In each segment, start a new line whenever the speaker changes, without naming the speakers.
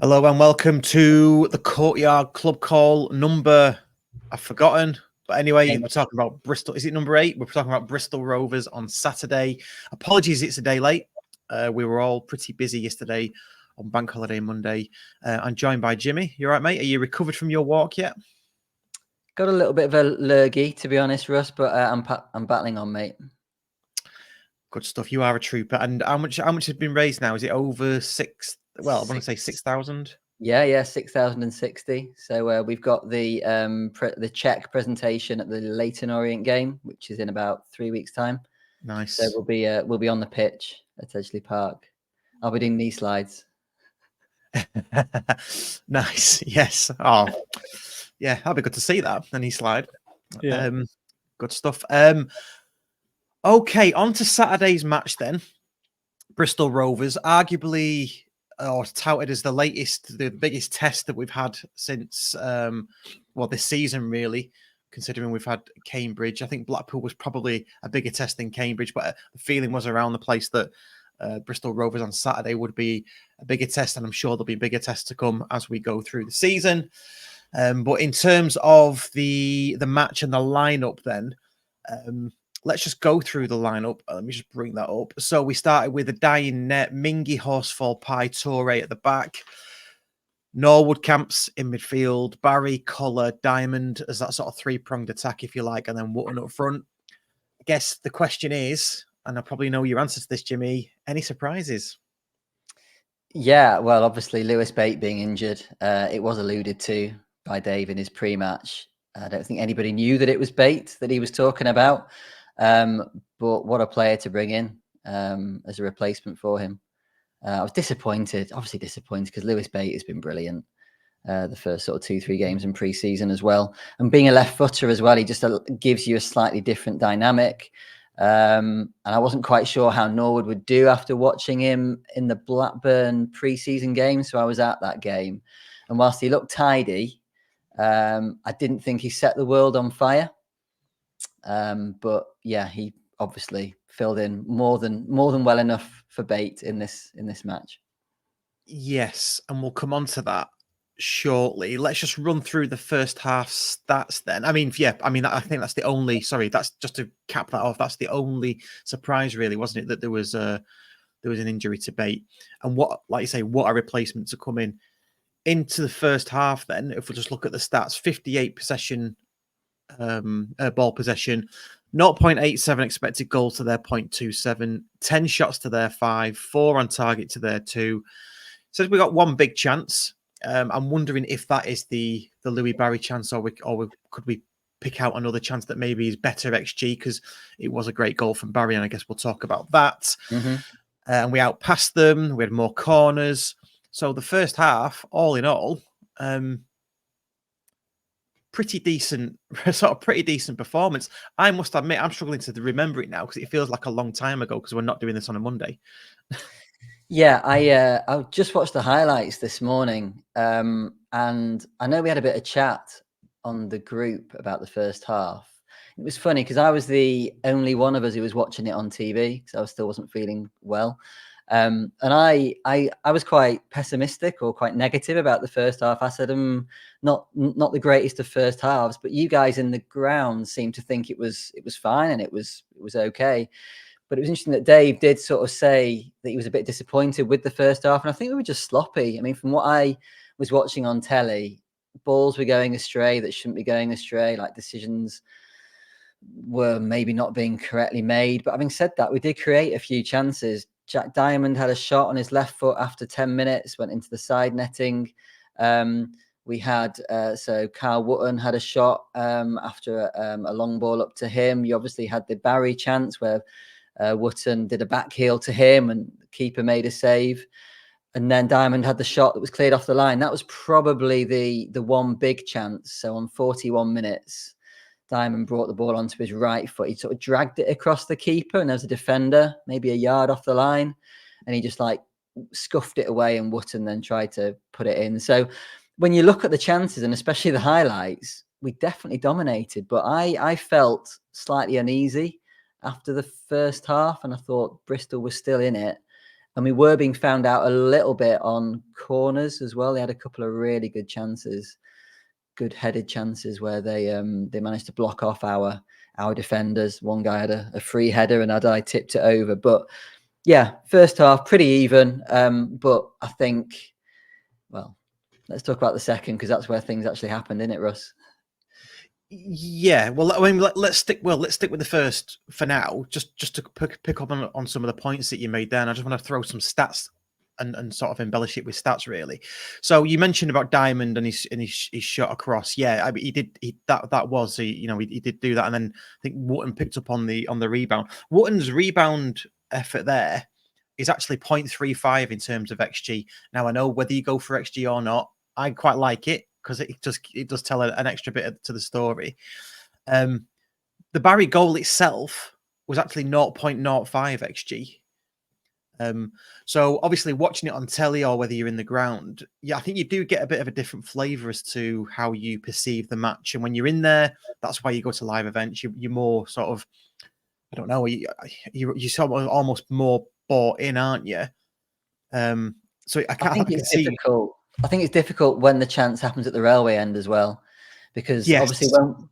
Hello and welcome to the Courtyard Clubcall number, I've forgotten. But anyway, we're talking about Bristol. Is it number 8? We're talking about Bristol Rovers on Saturday. Apologies, it's a day late. We were all pretty busy yesterday on Bank Holiday Monday. I'm joined by Jimmy. You all right, mate? Are you recovered from your walk yet?
Got a little bit of a lurgy, to be honest, Russ, but I'm battling on, mate.
Good stuff. You are a trooper. And how much has been raised now? Is it over 6? Well, I want to say 6,000.
Yeah, 6,060. So we've got the Czech presentation at the Leyton Orient game, which is in about 3 weeks' time.
Nice.
So we'll be on the pitch at Edgeley Park. I'll be doing knee slides.
Nice. Yes. Oh, yeah. That'd be good to see that. A knee slide.
Yeah.
Good stuff. Okay, on to Saturday's match then. Bristol Rovers, arguably touted as the biggest test that we've had since this season, really, considering we've had Cambridge. I think Blackpool was probably a bigger test than Cambridge, but the feeling was around the place that Bristol Rovers on Saturday would be a bigger test, and I'm sure there'll be bigger tests to come as we go through the season. But in terms of the match and the lineup, then let's just go through the lineup. Let me just bring that up. So we started with a dying net, Mingy, Horsfall, Pye, Torre at the back, Norwood Camps in midfield, Barry, Collar, Diamond as that sort of three-pronged attack, if you like, and then Wootton up front. I guess the question is, and I probably know your answer to this, Jimmy, any surprises?
Yeah, well, obviously Lewis Bate being injured, it was alluded to by Dave in his pre-match. I don't think anybody knew that it was Bate that he was talking about. But what a player to bring in as a replacement for him. I was disappointed, obviously disappointed, because Lewis Bate has been brilliant the first sort of 2-3 games in pre-season as well. And being a left footer as well, he just gives you a slightly different dynamic. And I wasn't quite sure how Norwood would do after watching him in the Blackburn pre-season game. So I was at that game. And whilst he looked tidy, I didn't think he set the world on fire. But yeah, he obviously filled in more than well enough for Bate in this match.
Yes, and we'll come on to that shortly. Let's just run through the first half stats then. I think that's the only, that's just to cap that off. That's the only surprise really, wasn't it? That there was an injury to Bate. And what a replacement to come in into the first half then. If we just look at the stats, 58 possession, ball possession, 0.87 expected goals to their 0.27, 10 shots to their 5, 4 on target to their 2. So we got one big chance. I'm wondering if that is the Louis Barry chance, or could we pick out another chance that maybe is better XG, because it was a great goal from Barry, and I guess we'll talk about that.
Mm-hmm.
And we outpassed them. We had more corners. So the first half, all in all, pretty decent performance. I must admit, I'm struggling to remember it now because it feels like a long time ago, because we're not doing this on a Monday.
Yeah, I just watched the highlights this morning, and I know we had a bit of chat on the group about the first half. It was funny because I was the only one of us who was watching it on TV because I still wasn't feeling well. And I was quite pessimistic or quite negative about the first half. I said, not the greatest of first halves, but you guys in the ground seemed to think it was fine and it was okay. But it was interesting that Dave did sort of say that he was a bit disappointed with the first half, and I think we were just sloppy. I mean, from what I was watching on telly, balls were going astray that shouldn't be going astray, like decisions were maybe not being correctly made. But having said that, we did create a few chances. Jack Diamond had a shot on his left foot after 10 minutes, went into the side netting. We had, so Carl Wootton had a shot after a long ball up to him. You obviously had the Barry chance where Wootton did a back heel to him and the keeper made a save. And then Diamond had the shot that was cleared off the line. That was probably the one big chance. So on 41 minutes, Diamond brought the ball onto his right foot. He sort of dragged it across the keeper, and there was a defender, maybe a yard off the line, and he just scuffed it away, and Wootton then tried to put it in. So when you look at the chances, and especially the highlights, we definitely dominated. But I felt slightly uneasy after the first half, and I thought Bristol was still in it. And we were being found out a little bit on corners as well. They had a couple of really good chances, good headed chances where they managed to block off our defenders. One guy had a free header and Adai tipped it over. But yeah, first half pretty even. But I think, well, let's talk about the second, because that's where things actually happened, isn't it, Russ?
Yeah, well, I mean, let's stick with the first for now, just to pick up on some of the points that you made there. And I just want to throw some stats and sort of embellish it with stats, really. So you mentioned about Diamond and his shot across. Yeah, I mean, he did he did do that, and then I think Wotton picked up on the rebound. Wotton's rebound effort there is actually 0.35 in terms of XG. Now I know whether you go for XG or not, I quite like it, because it does tell an extra bit to the story. The Barry goal itself was actually 0.05 XG. So obviously watching it on telly or whether you're in the ground, yeah, I think you do get a bit of a different flavour as to how you perceive the match. And when you're in there, that's why you go to live events. You're more sort of, I don't know, you're sort of almost more bought in, aren't you? So I
think
can
it's
see.
difficult. I think it's difficult when the chance happens at the railway end as well, because
Yes.
obviously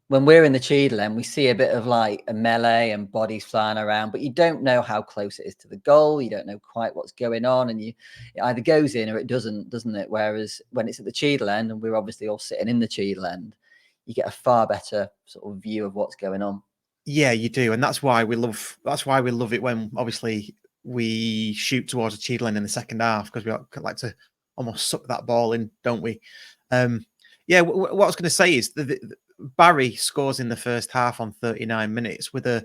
when we're in the Cheadle end, we see a bit of like a melee and bodies flying around, but you don't know how close it is to the goal. You don't know quite what's going on, and it either goes in or it doesn't it? Whereas when it's at the Cheadle end, and we're obviously all sitting in the Cheadle end, you get a far better sort of view of what's going on.
Yeah, you do, and that's why we love it when obviously we shoot towards a Cheadle end in the second half, because we like to almost suck that ball in, don't we? Yeah, what I was going to say is Barry scores in the first half on 39 minutes with I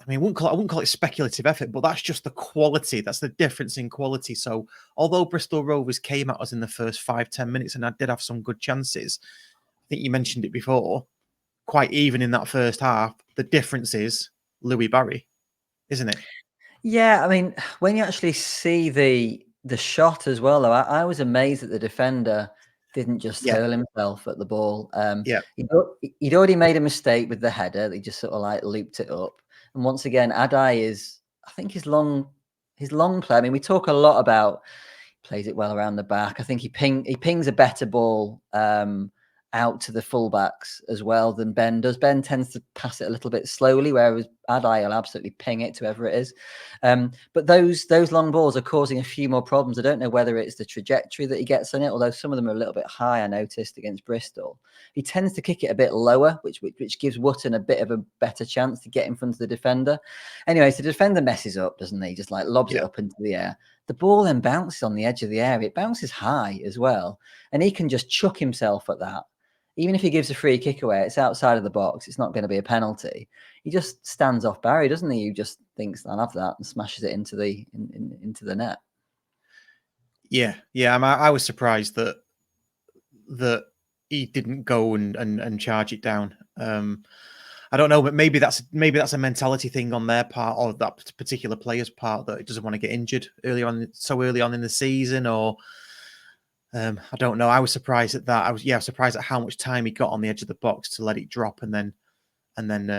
wouldn't call it speculative effort, but that's just the quality. That's the difference in quality. So although Bristol Rovers came at us in the first 5-10 minutes, and I did have some good chances, I think you mentioned it before, quite even in that first half, the difference is Louis Barry, isn't it?
Yeah, I mean, when you actually see the shot as well, though, I was amazed that the defender didn't just
Yeah.
hurl himself at the ball.
Yeah.
He'd already made a mistake with the header. He just sort of like looped it up. And once again, Adai is, I think his long play. I mean, we talk a lot about plays it well around the back. I think he pings a better ball out to the fullbacks as well than Ben does. Ben tends to pass it a little bit slowly, whereas Adai will absolutely ping it to whoever it is. But those long balls are causing a few more problems. I don't know whether it's the trajectory that he gets on it, although some of them are a little bit high, I noticed, against Bristol. He tends to kick it a bit lower, which gives Wotton a bit of a better chance to get in front of the defender. Anyway, so the defender messes up, doesn't he? Just like lobs it up into the air. The ball then bounces on the edge of the area. It bounces high as well. And he can just chuck himself at that. Even if he gives a free kick away, it's outside of the box. It's not going to be a penalty. He just stands off Barry, doesn't he? Who just thinks, I'll have that, and smashes it into the net.
Yeah. I was surprised that he didn't go and charge it down. I don't know, but maybe that's a mentality thing on their part, or that particular player's part, that he doesn't want to get injured so early on in the season, or I don't know. I was surprised at that. I was surprised at how much time he got on the edge of the box to let it drop, and then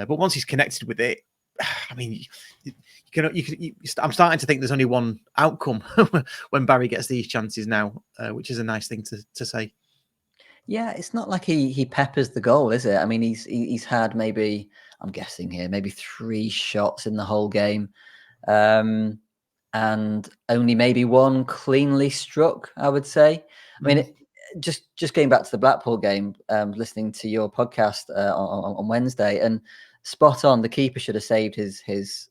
but once he's connected with it, I mean, I'm starting to think there's only one outcome when Barry gets these chances now, which is a nice thing to say.
Yeah, it's not like he peppers the goal, is it? I mean, he's had maybe, I'm guessing here, maybe 3 shots in the whole game, and only maybe 1 cleanly struck, I would say. I mean, just going back to the Blackpool game, listening to your podcast on Wednesday, and spot on, the keeper should have saved his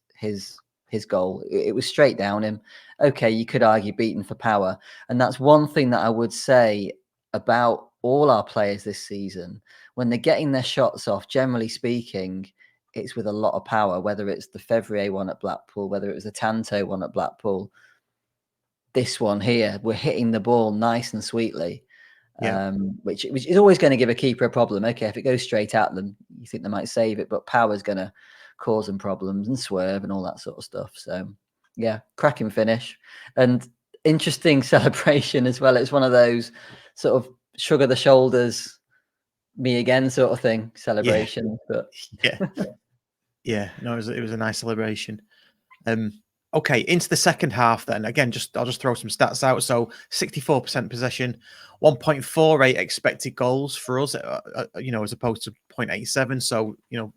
goal. It was straight down him. Okay, you could argue beaten for power, and that's one thing that I would say about all our players this season. When they're getting their shots off, generally speaking, it's with a lot of power, whether it's the Fevrier one at Blackpool, whether it was the Tanto one at Blackpool. This one here, we're hitting the ball nice and sweetly, which is always going to give a keeper a problem. Okay, if it goes straight at them, you think they might save it, but power's going to cause them problems and swerve and all that sort of stuff. So, yeah, cracking finish and interesting celebration as well. It's one of those sort of shrug of the shoulders, me again sort of thing celebration. But
No, it was a nice celebration. Okay, into the second half then. Again, I'll just throw some stats out. So 64% possession, 1.48 expected goals for us, as opposed to 0.87. So, a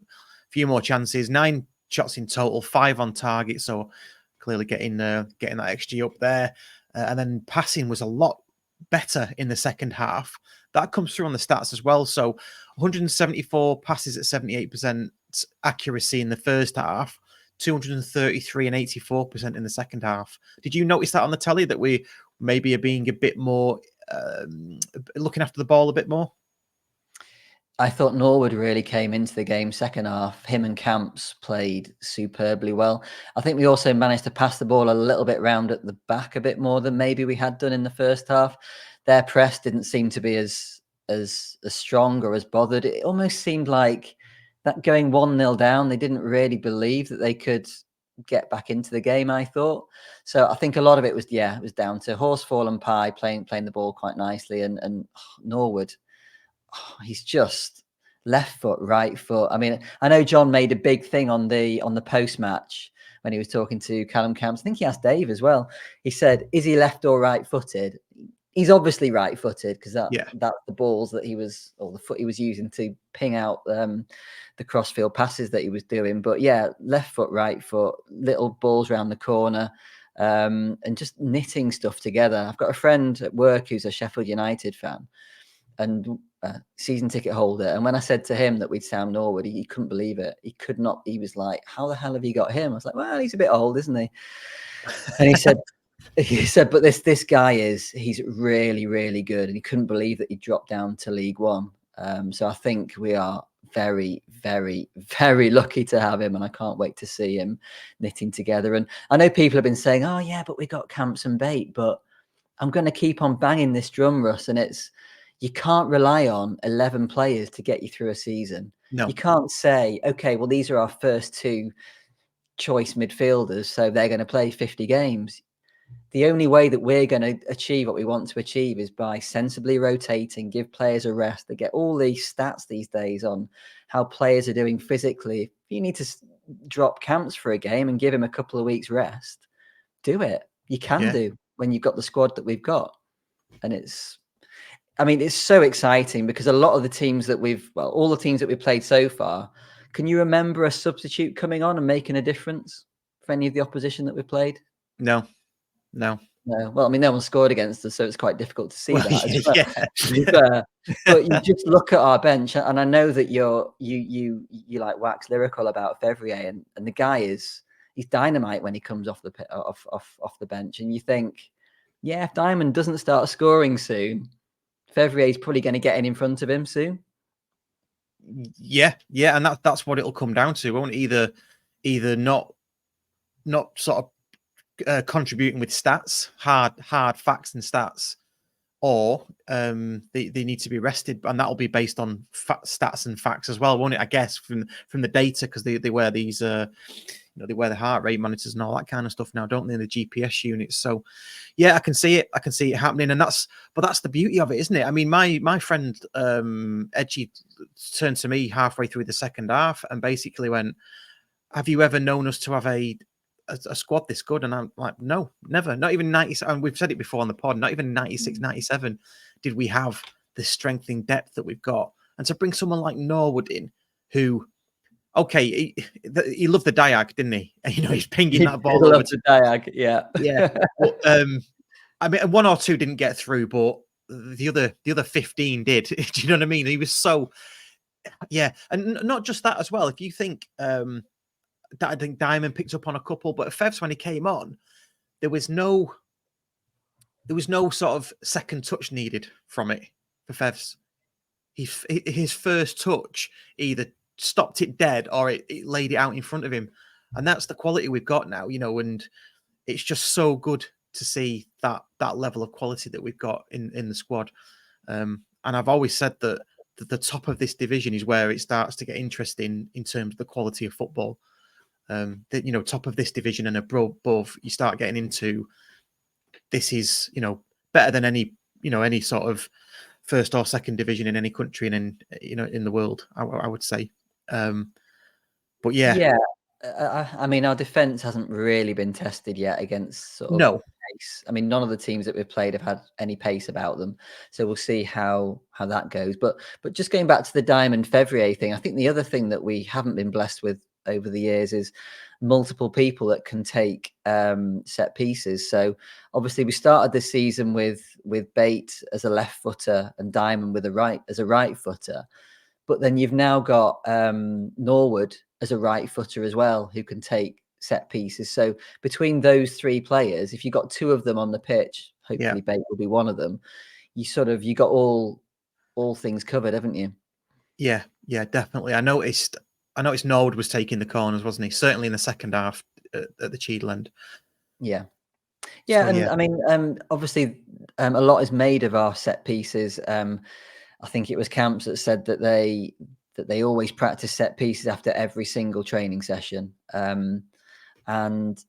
few more chances, 9 shots in total, 5 on target. So clearly getting that XG up there. And then passing was a lot better in the second half. That comes through on the stats as well. So 174 passes at 78% accuracy in the first half. 233 and 84% in the second half. Did you notice that on the tally, that we maybe are being a bit more looking after the ball a bit more?
I thought Norwood really came into the game second half. Him and Camps played superbly well. I think we also managed to pass the ball a little bit round at the back a bit more than maybe we had done in the first half. Their press didn't seem to be as strong or as bothered. It almost seemed like that going 1-0 down, they didn't really believe that they could get back into the game, I thought. So I think a lot of it was, it was down to Horsfall and Pye playing the ball quite nicely, and Norwood, he's just left foot, right foot. I mean, I know John made a big thing on the post match when he was talking to Callum Camps. I think he asked Dave as well. He said, "Is he left or right footed?" He's obviously right footed, because that's the balls that he was, or the foot he was using to ping out the crossfield passes that he was doing. But yeah, left foot, right foot, little balls around the corner. And just knitting stuff together. I've got a friend at work who's a Sheffield United fan and season ticket holder. And when I said to him that we'd Sam Norwood, he couldn't believe it. He could not. He was like, "How the hell have you got him?" I was like, "Well, he's a bit old, isn't he?" And he said, "But this guy he's really, really good." And he couldn't believe that he dropped down to League One. So I think we are very, very, very lucky to have him, and I can't wait to see him knitting together. And I know people have been saying, "Oh yeah, but we got Camps and Bate," but I'm going to keep on banging this drum, Russ, and you can't rely on 11 players to get you through a season.
No.
You can't say, okay, well, these are our first 2 choice midfielders, so they're going to play 50 games. The only way that we're going to achieve what we want to achieve is by sensibly rotating, give players a rest. They get all these stats these days on how players are doing physically. If you need to drop Camps for a game and give him a couple of weeks rest, do it. You can do when you've got the squad that we've got. And it's so exciting, because a lot of the teams that all the teams that we've played so far, can you remember a substitute coming on and making a difference for any of the opposition that we've played?
No.
Well, no one scored against us, so it's quite difficult to see that.
Yeah.
But you just look at our bench, and I know that you like wax lyrical about Fevrier, and the guy he's dynamite when he comes off the bench, and you think, yeah, if Diamond doesn't start scoring soon, Fevrier is probably going to get in front of him soon.
Yeah, and that's what it'll come down to, won't it? Either not sort of contributing with stats, hard facts and stats, or they need to be rested, and that'll be based on stats and facts as well, won't it? I guess from the data, because they wear these they wear the heart rate monitors and all that kind of stuff now, don't they, in the GPS units? So yeah, I can see it happening, and that's the beauty of it, isn't it? I mean, my friend Edgy turned to me halfway through the second half and basically went, "Have you ever known us to have a squad this good?" And I'm like, "No, never. Not even 90." And we've said it before on the pod, not even 96, 97 did we have the strength in depth that we've got. And to bring someone like Norwood in, who, okay, he loved the diag, didn't he? He's pinging that ball over
to the diag,
yeah. But, I mean, 1 or 2 didn't get through, but the other 15 did. Do you know what I mean? He was so, and not just that as well. If you think, I think Diamond picked up on a couple, but Fevs, when he came on, there was no sort of second touch needed from it for Fevs. His first touch either stopped it dead or it laid it out in front of him, and that's the quality we've got now, and it's just so good to see that level of quality that we've got in the squad. And I've always said that the top of this division is where it starts to get interesting in terms of the quality of football. Top of this division and above, you start getting into, this is, better than any sort of first or second division in any country and in the world, I would say. But yeah.
I mean, our defence hasn't really been tested yet against sort of
No.
pace. I mean, none of the teams that we've played have had any pace about them, so we'll see how that goes. But just going back to the Diamond Fevrier thing, I think the other thing that we haven't been blessed with over the years is multiple people that can take set pieces. So obviously, we started this season with Bate as a left footer and Diamond with a right footer. But then you've now got Norwood as a right footer as well, who can take set pieces. So between those three players, if you've got two of them on the pitch, hopefully Bate will be one of them. You got all things covered, haven't you?
Yeah, definitely. I noticed Norwood was taking the corners, wasn't he? Certainly in the second half at the Cheadle end.
Yeah.
So,
And I mean, obviously, a lot is made of our set pieces. I think it was Camps that said that they always practice set pieces after every single training session. And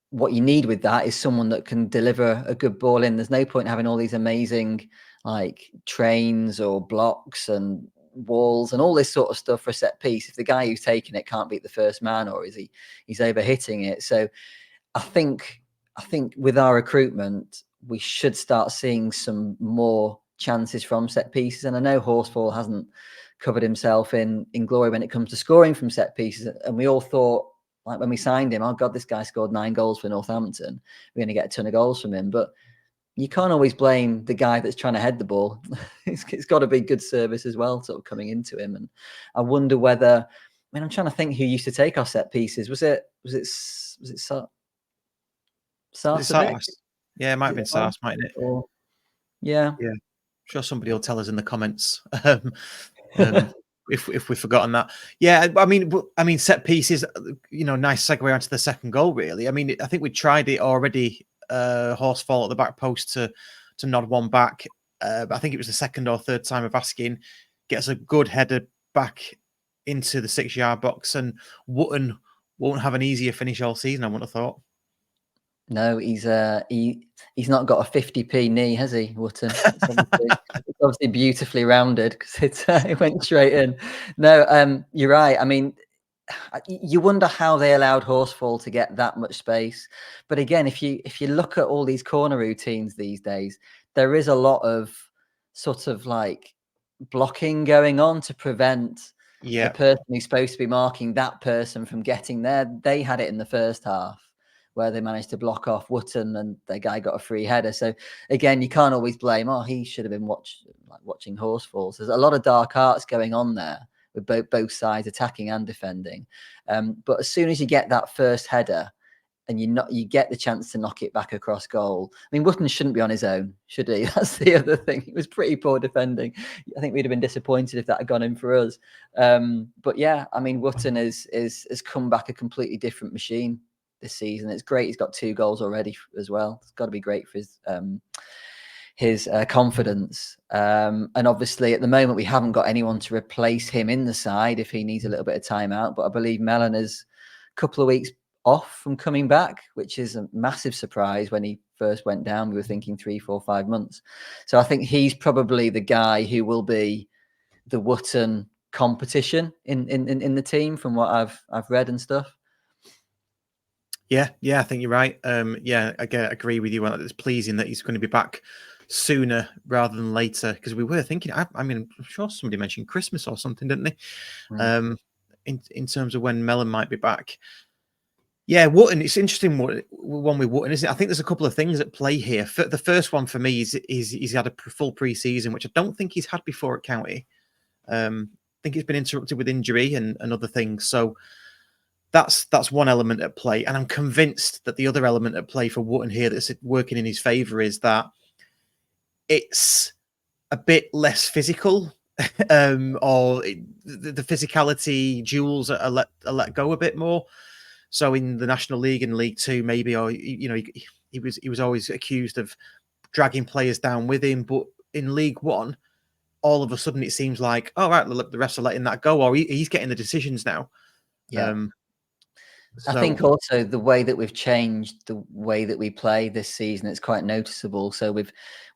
what you need with that is someone that can deliver a good ball in. There's no point having all these amazing like trains or blocks and walls and all this sort of stuff for a set piece if the guy who's taking it can't beat the first man, or he's over hitting it. So I think with our recruitment, we should start seeing some more chances from set pieces. And I know Horsfall hasn't covered himself in glory when it comes to scoring from set pieces. And we all thought, like when we signed him, oh God, this guy scored 9 goals for Northampton. We're going to get a ton of goals from him. But you can't always blame the guy that's trying to head the ball. It's got to be good service as well, sort of coming into him. And I wonder whether, I mean, I'm trying to think who used to take our set pieces. Was it Sarcevic?
Yeah, it might have been Sars, mightn't it?
Or, yeah.
I'm sure somebody will tell us in the comments if we've forgotten that. Yeah, I mean, set pieces. Nice segue onto the second goal. Really, I mean, I think we tried it already. Horsfall at the back post to nod one back. But I think it was the second or third time of asking. Gets a good header back into the 6-yard box, and Wootton won't have an easier finish all season, I wouldn't have thought.
No, he's not got a 50p knee, has he, Wootton? It's obviously beautifully rounded because it went straight in. No, you're right. I mean, you wonder how they allowed Horsfall to get that much space. But again, if you look at all these corner routines these days, there is a lot of sort of like blocking going on to prevent the person who's supposed to be marking that person from getting there. They had it in the first half where they managed to block off Wootton and the guy got a free header. So again, you can't always blame, he should have been watching Horsfall. So there's a lot of dark arts going on there with both sides, attacking and defending. But as soon as you get that first header and you get the chance to knock it back across goal. I mean, Wootton shouldn't be on his own, should he? That's the other thing. It was pretty poor defending. I think we'd have been disappointed if that had gone in for us. But yeah, I mean, Wootton has come back a completely different machine this season. It's great. He's got 2 goals already as well. It's got to be great for his confidence. And obviously at the moment we haven't got anyone to replace him in the side if he needs a little bit of time out. But I believe Mellon is a couple of weeks off from coming back, which is a massive surprise. When he first went down, we were thinking 3, 4, 5 months. So I think he's probably the guy who will be the Wootton competition in the team from what I've read and stuff.
Yeah, I think you're right. I agree with you. It's pleasing that he's going to be back sooner rather than later, because we were thinking. I mean, I'm sure somebody mentioned Christmas or something, didn't they? Mm. In terms of when Mellon might be back. Yeah, Wootton. It's interesting one with Wootton, isn't it? I think there's a couple of things at play here. The first one for me is he's had a full pre-season, which I don't think he's had before at County. I think he's been interrupted with injury and other things. So that's one element at play. And I'm convinced that the other element at play for Wootton here that's working in his favour is that it's a bit less physical, or the physicality duels are let go a bit more. So in the National League and League Two, maybe, or he was always accused of dragging players down with him. But in League One, all of a sudden it seems like, oh right, the refs are letting that go, or he's getting the decisions now.
Yeah. I
So
think also the way that we've changed the way that we play this season, it's quite noticeable. So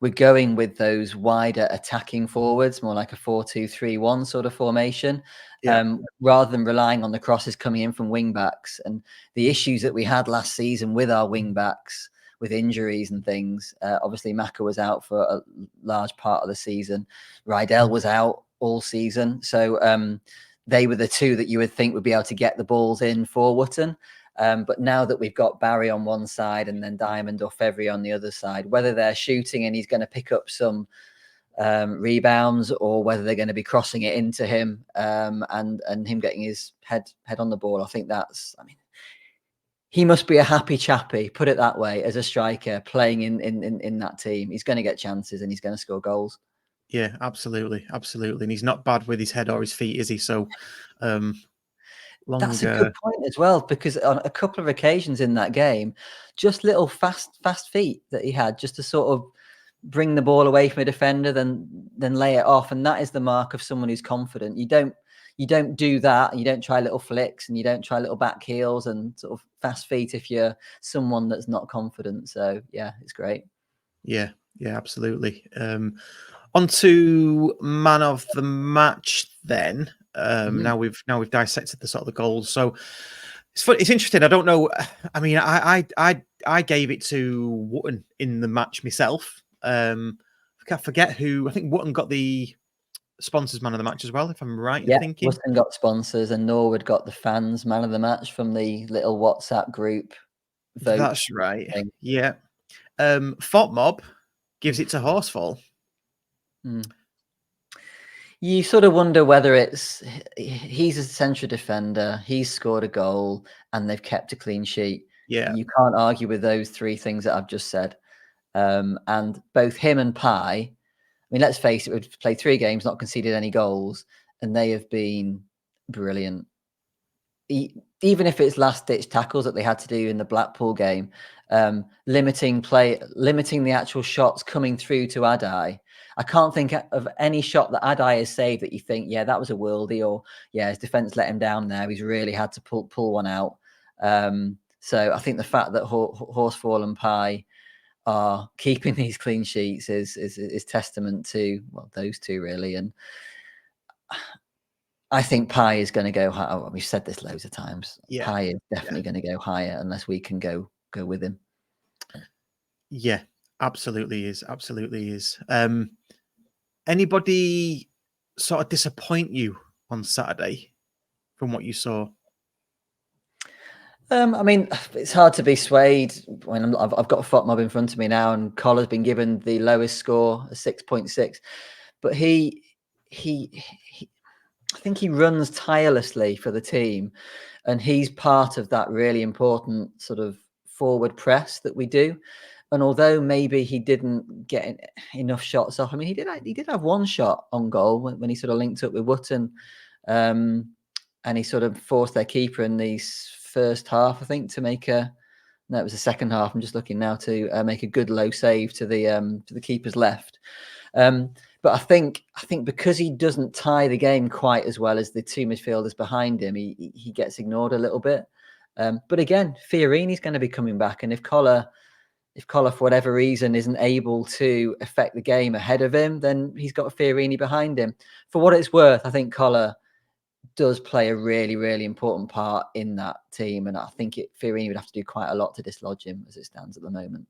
we're going with those wider attacking forwards, more like a 4-2-3-1 sort of formation,
yeah,
rather than relying on the crosses coming in from wing backs. And the issues that we had last season with our wing backs, with injuries and things, obviously Maka was out for a large part of the season. Rydell was out all season. So they were the two that you would think would be able to get the balls in for Wootton. But now that we've got Barry on one side and then Diamond or Fevry on the other side, whether they're shooting and he's going to pick up some rebounds, or whether they're going to be crossing it into him and him getting his head on the ball, I think that's, I mean, he must be a happy chappy, put it that way, as a striker playing in that team. He's going to get chances and he's going to score goals.
yeah, absolutely, absolutely. And he's not bad with his head or his feet, is he? So
That's a good point as well, because on a couple of occasions in that game, just little fast feet that he had, just to sort of bring the ball away from a defender, then lay it off, and that is the mark of someone who's confident. You don't do that. You don't try little flicks, and you don't try little back heels and sort of fast feet if you're someone that's not confident. So yeah, it's great.
Yeah, yeah, absolutely. On to man of the match then. Now we've dissected the sort of the goals. So it's interesting. I don't know. I mean, I gave it to Wootton in the match myself. I forget who. I think Wootton got the sponsors man of the match as well, if I'm right in thinking.
Wootton got sponsors and Norwood got the fans man of the match from the little WhatsApp group vote.
That's right. Thing. Yeah. Fort Mob gives it to Horsefall.
You sort of wonder whether he's a central defender, he's scored a goal, and they've kept a clean sheet.
Yeah.
You can't argue with those three things that I've just said. And both him and Pye, I mean, let's face it, we've played 3 games, not conceded any goals, and they have been brilliant. Even if it's last-ditch tackles that they had to do in the Blackpool game, limiting the actual shots coming through to Adai. I can't think of any shot that Adai has saved that you think, yeah, that was a worldie, or yeah, his defense let him down there. He's really had to pull one out. So I think the fact that Horsefall and Pye are keeping these clean sheets is testament to, well, those two really. And I think Pye is going to go higher. Oh, we've said this loads of times. Yeah. Pye is definitely going to go higher unless we can go with him.
Yeah, absolutely is. Absolutely is. Anybody sort of disappoint you on Saturday from what you saw?
I mean, it's hard to be swayed when I've got a Fort Mob in front of me now, and Collar's been given the lowest score, a 6.6. But I think he runs tirelessly for the team, and he's part of that really important sort of forward press that we do. And although maybe he didn't get enough shots off, I mean, he did have one shot on goal when he sort of linked up with Wootton, and he sort of forced their keeper in the first half, I think, to make it was the second half. I'm just looking now to make a good low save to the keeper's left. But I think because he doesn't tie the game quite as well as the 2 midfielders behind him, he gets ignored a little bit. But again, Fiorini's going to be coming back, and if Collar for whatever reason isn't able to affect the game ahead of him, then he's got Fiorini behind him. For what it's worth, I think Collar does play a really, really important part in that team, and I think Fiorini would have to do quite a lot to dislodge him as it stands at the moment.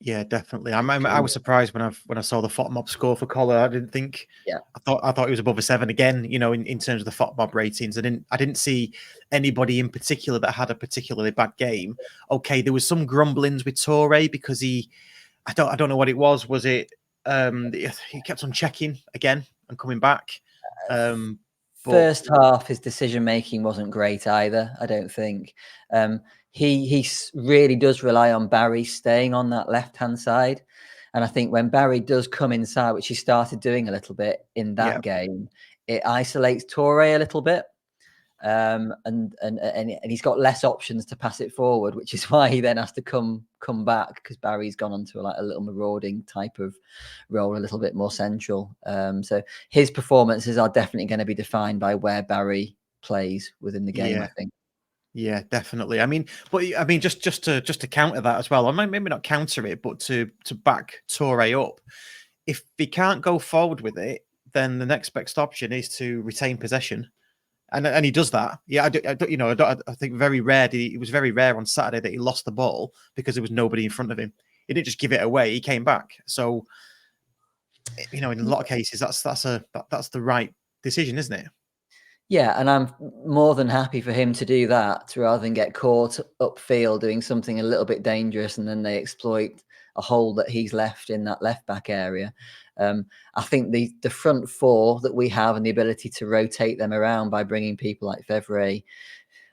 Yeah, definitely. I was surprised when I saw the Fort Mob score for Collar. I didn't think.
Yeah,
I thought he was above a 7 again. You know, in terms of the Fort Mob ratings, I didn't see anybody in particular that had a particularly bad game. Okay, there was some grumblings with Torre because I don't know what it was. Was it he kept on checking again and coming back?
First half, his decision making wasn't great either. I don't think. He really does rely on Barry staying on that left-hand side. And I think when Barry does come inside, which he started doing a little bit in that game, it isolates Torre a little bit. And he's got less options to pass it forward, which is why he then has to come back, because Barry's gone on to a little marauding type of role, a little bit more central. So his performances are definitely going to be defined by where Barry plays within the game, I think.
Yeah, definitely. I mean, just to counter that as well, or maybe not counter it, but to back Torre up. If he can't go forward with it, then the next best option is to retain possession, and he does that. Yeah, I think very rare. It was very rare on Saturday that he lost the ball because there was nobody in front of him. He didn't just give it away; he came back. So, in a lot of cases, that's the right decision, isn't it?
Yeah, and I'm more than happy for him to do that rather than get caught upfield doing something a little bit dangerous and then they exploit a hole that he's left in that left back area. I think the front four that we have and the ability to rotate them around by bringing people like Fevre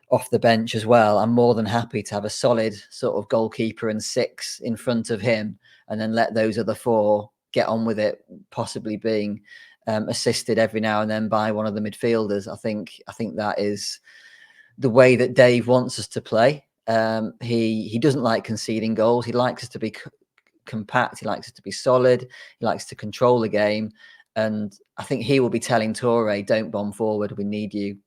off the bench as well, I'm more than happy to have a solid sort of goalkeeper and 6 in front of him and then let those other 4 get on with it, possibly being assisted every now and then by one of the midfielders. I think that is the way that Dave wants us to play. He doesn't like conceding goals. He likes us to be compact. He likes us to be solid. He likes to control the game. And I think he will be telling Torre, don't bomb forward. We need you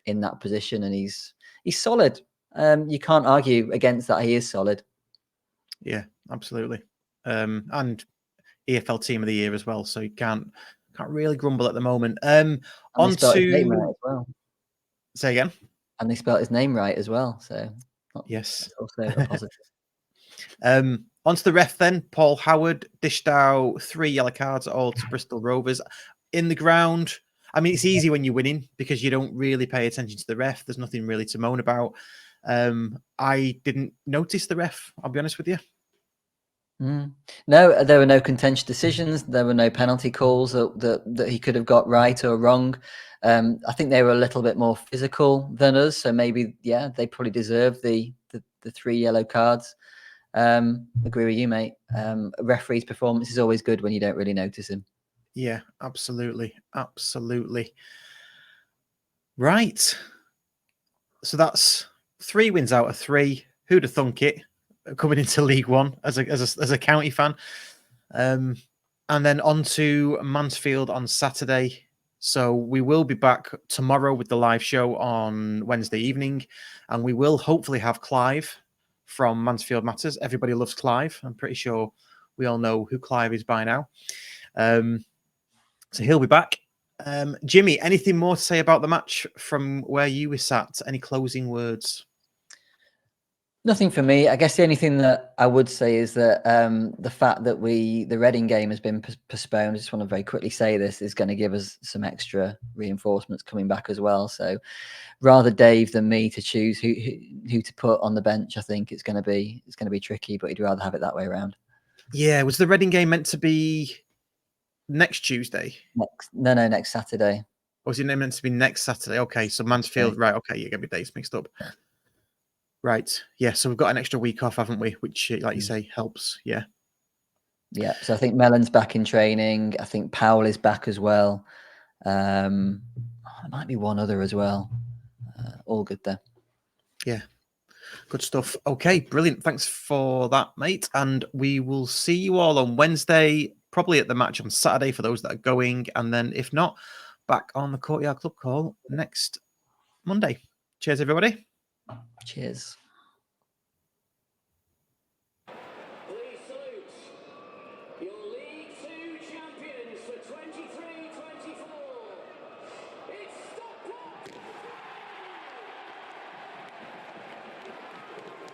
in that position. And he's solid. You can't argue against that. He is solid.
Yeah, absolutely. And EFL Team of the Year as well. So you can't really grumble at the moment. On to
as well.
Say again.
And they spelled his name right as well. So
yes,
also a positive.
On to the ref then. Paul Howard dished out 3 yellow cards all to Bristol Rovers in the ground. I mean, it's easy when you're winning because you don't really pay attention to the ref. There's nothing really to moan about. I didn't notice the ref, I'll be honest with you.
No, there were no contentious decisions. There were no penalty calls that he could have got right or wrong. I think they were a little bit more physical than us. So maybe, yeah, they probably deserve the 3 yellow cards. Agree with you, mate. A referee's performance is always good when you don't really notice him.
Yeah, absolutely. Absolutely. Right. So that's 3 wins out of 3. Who'd have thunk it coming into League One as a county fan? And then on to Mansfield on Saturday. So we will be back tomorrow with the live show on Wednesday evening. And we will hopefully have Clive from Mansfield Matters. Everybody loves Clive. I'm pretty sure we all know who Clive is by now. So he'll be back. Jimmy, anything more to say about the match from where you were sat? Any closing words?
Nothing for me. I guess the only thing that I would say is that the fact that the Reading game has been postponed, I just want to very quickly say this, is going to give us some extra reinforcements coming back as well. So rather Dave than me to choose who to put on the bench, I think it's going to be tricky, but he'd rather have it that way around. Yeah.
Was the Reading game meant to be next Tuesday?
Next Saturday.
Or was it meant to be next Saturday? Okay, so Mansfield, right? Okay, you get my dates mixed up. Right, yeah. So we've got an extra week off, haven't we? Which, like you say, helps. Yeah.
So I think Mellon's back in training. I think Powell is back as well. There might be one other as well. All good there.
Yeah. Good stuff. Okay, brilliant. Thanks for that, mate. And we will see you all on Wednesday, probably at the match on Saturday for those that are going. And then if not, back on the Courtyard Club Call next Monday. Cheers, everybody.
Cheers.